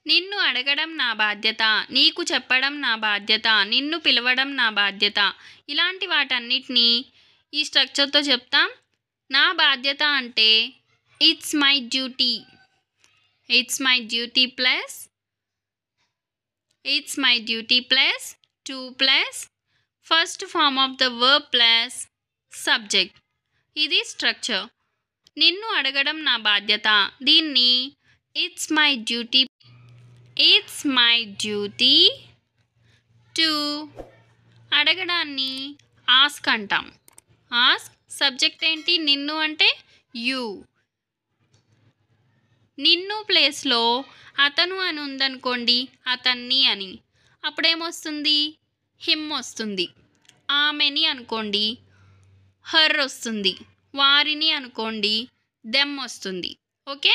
నిన్ను అడగడం నా బాధ్యత, నీకు చెప్పడం నా బాధ్యత, నిన్ను పిలవడం నా బాధ్యత. ఇలాంటి వాటన్నిటినీ ఈ స్ట్రక్చర్తో చెప్తాం. నా బాధ్యత అంటే it's my duty. It's my duty plus it's my duty plus to plus first form of the verb plus subject. ఇది స్ట్రక్చర్. నిన్ను అడగడం నా బాధ్యత, దీన్ని ఇట్స్ మై డ్యూటీ టు అడగడాన్ని ఆస్క్ అంటాం. ఆస్క్ సబ్జెక్ట్ ఏంటి? నిన్ను అంటే యూ. నిన్ను ప్లేస్లో అతను అని ఉందనుకోండి, అతన్ని అని, అప్పుడేమొస్తుంది? హిమ్ వస్తుంది. ఆమెని అనుకోండి, హర్ వస్తుంది. వారిని అనుకోండి, దెమ్ వస్తుంది. ఓకే.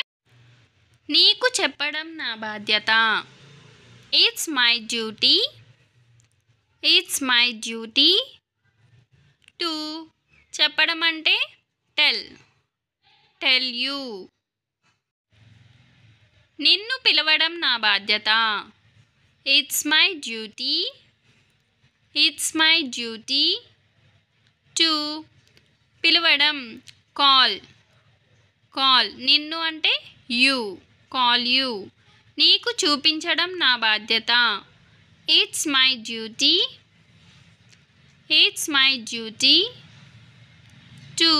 నీకు చెప్పడం నా బాధ్యత, ఇట్స్ మై డ్యూటీ టు చెప్పడం అంటే టెల్ యూ. నిన్ను పిలవడం నా బాధ్యత, ఇట్స్ మై డ్యూటీ టు పిలవడం కాల్. నిన్ను అంటే యూ, కాల్ యూ. నీకు చూపించడం నా బాధ్యత, ఇట్స్ మై డ్యూటీ టు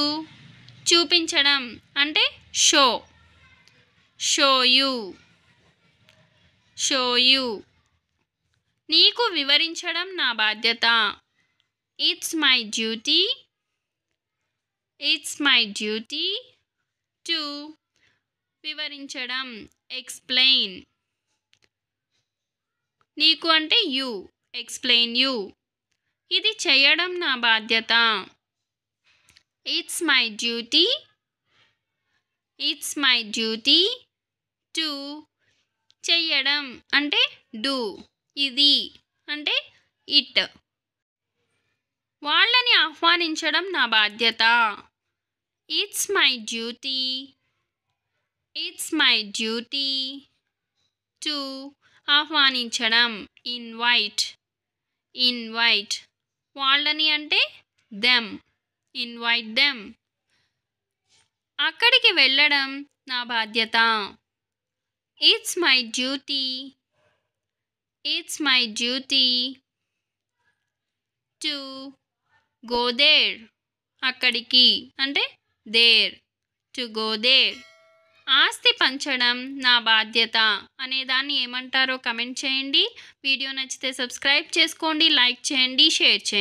చూపించడం అంటే షో యూ. నీకు వివరించడం నా బాధ్యత, ఇట్స్ మై డ్యూటీ టు వివరించడం ఎక్స్ప్లెయిన్. నీకు అంటే యూ, ఎక్స్ప్లెయిన్ యూ. ఇది చేయడం నా బాధ్యత, ఇట్స్ మై డ్యూటీ టు చెయ్యడం అంటే డూ. ఇది అంటే ఇట్. వాళ్ళని ఆహ్వానించడం నా బాధ్యత, ఇట్స్ మై డ్యూటీ టు ఆహ్వానించడం ఇన్వైట్. వాళ్ళని అంటే దెమ్, ఇన్వైట్ దెమ్. అక్కడికి వెళ్ళడం నా బాధ్యత, it's my duty to go there. అక్కడికి అంటే టు గో దేర్. ఆస్తి పంచడం నా బాధ్యత అనేదాన్ని ఏమంటారో కమెంట్ చేయండి. వీడియో నచ్చితే సబ్స్క్రైబ్ చేసుకోండి, లైక్ చేయండి, షేర్ చేయండి.